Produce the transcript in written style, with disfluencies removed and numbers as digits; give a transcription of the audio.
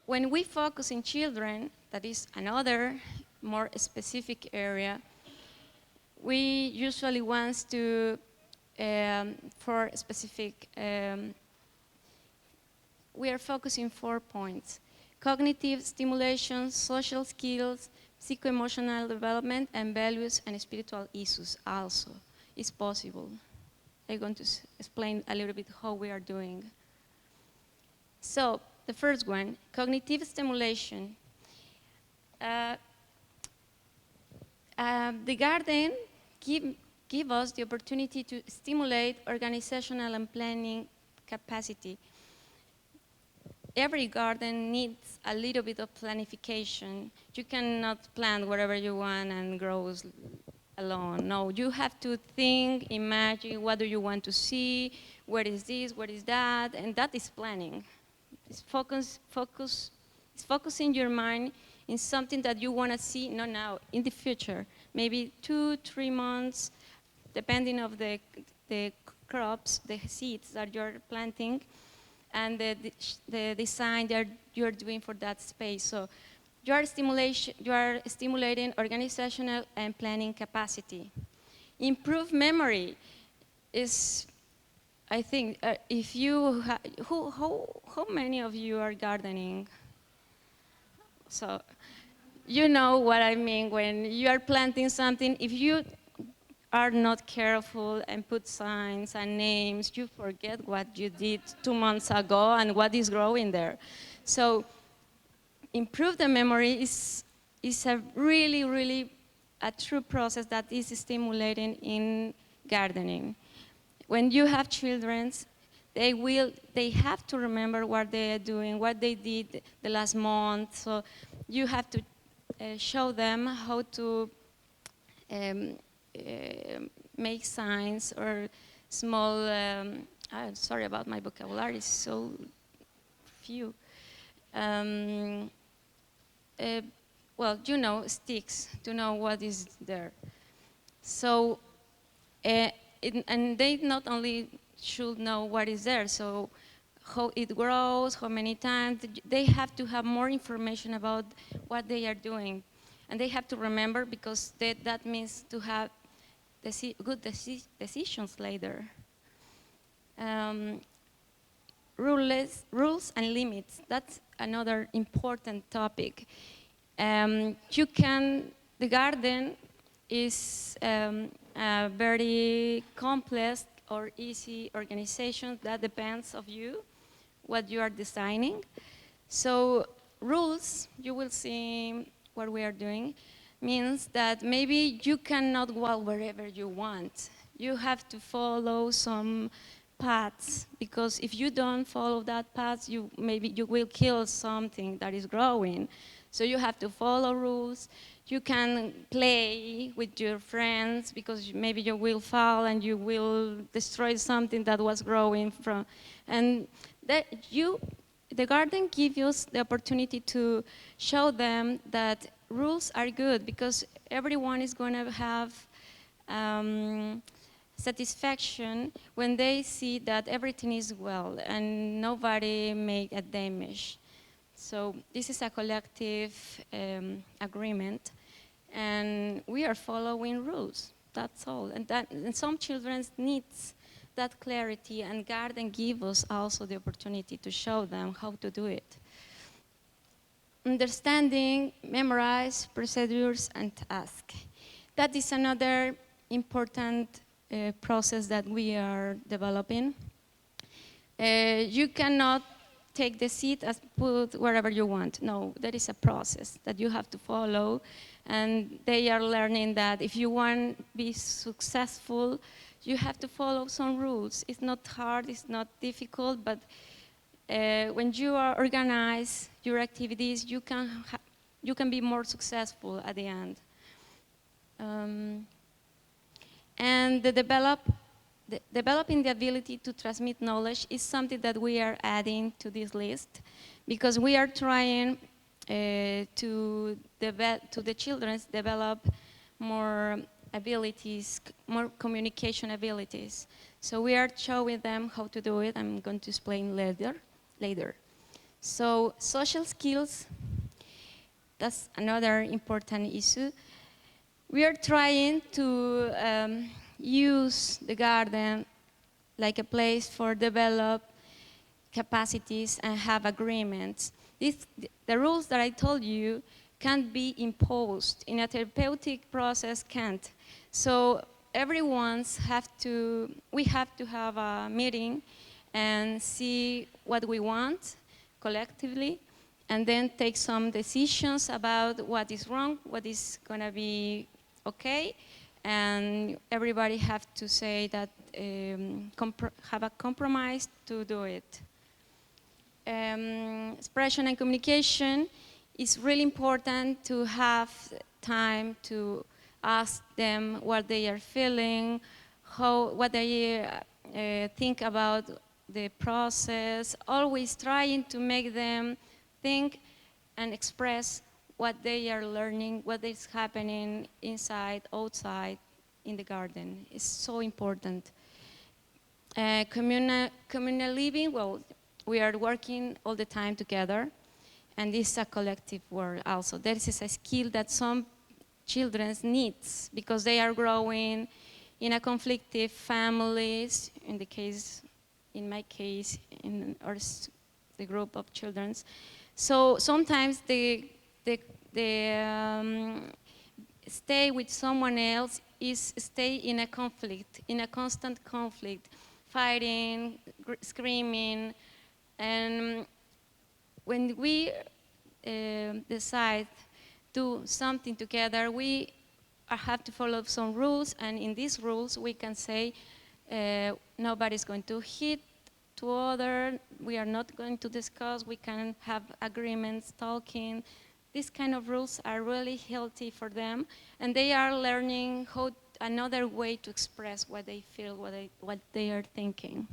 When we focus in children, that is another more specific area, we usually want to, for specific, we are focusing 4 points: cognitive stimulation, social skills, psycho-emotional development, and values and spiritual issues also is possible. I'm going to explain a little bit how we are doing. So the first one, cognitive stimulation. The garden give us the opportunity to stimulate organizational and planning capacity. Every garden needs a little bit of planification. You cannot plant wherever you want and grows alone. No, you have to think, imagine, what do you want to see, where is this, where is that, and that is planning. It's focusing your mind in something that you want to see, not now, in the future. Maybe 2-3 months, depending of the crops, the seeds that you're planting, and the design that you're doing for that space. So you are stimulating organizational and planning capacity. Improved memory is, I think, if you, how many of you are gardening? So you know what I mean when you are planting something. If you are not careful and put signs and names, you forget what you did 2 months ago and what is growing there. So improve the memory is a really, really a true process that is stimulating in gardening. When you have children, they have to remember what they are doing, what they did the last month. So you have to show them how to make signs or small, I'm sorry about my vocabulary, it's so few. Well, you know, sticks to know what is there. So, and they not only should know what is there, so how it grows, how many times, they have to have more information about what they are doing. And they have to remember, because that means to have good decisions later. Rules and limits, that's another important topic. The garden is a very complex or easy organization that depends of you, what you are designing. So rules, you will see what we are doing, means that maybe you cannot go wherever you want. You have to follow some paths, because if you don't follow that path, maybe you will kill something that is growing. So you have to follow rules. You can play with your friends, because maybe you will fall and you will destroy something that was growing from. And the garden gives you the opportunity to show them that rules are good, because everyone is going to have satisfaction when they see that everything is well and nobody make a damage. So this is a collective agreement, and we are following rules. That's all. And some children needs that clarity, and garden give us also the opportunity to show them how to do it. Understanding, memorize procedures and tasks. That is another important process that we are developing. You cannot take the seed and put wherever you want. No, there is a process that you have to follow, and they are learning that if you want to be successful, you have to follow some rules. It's not hard, it's not difficult, but when you are organize your activities, you can be more successful at the end. And developing the ability to transmit knowledge is something that we are adding to this list, because we are trying to the children develop more abilities, more communication abilities. So we are showing them how to do it. I'm going to explain later. So social skills, that's another important issue. We are trying to use the garden like a place for develop capacities and have agreements. The rules that I told you can't be imposed. In a therapeutic process, can't. So we have to have a meeting and see what we want collectively, and then take some decisions about what is wrong, what is gonna be okay, and everybody have to say that, have a compromise to do it. Expression and communication is really important to have time to ask them what they are feeling, what they think about the process, always trying to make them think and express what they are learning, what is happening inside, outside, in the garden. It's so important. Communal living, well, we are working all the time together, and this is a collective work also. This is a skill that some children need because they are growing in a conflictive families, in my case, in the group of children. So sometimes they stay with someone else is stay in a conflict, in a constant conflict, fighting, screaming, and when we decide to do something together, we have to follow some rules, and in these rules we can say nobody's going to hit to other, we are not going to discuss, we can have agreements, talking. These kind of rules are really healthy for them, and they are learning another way to express what they feel, what they are thinking.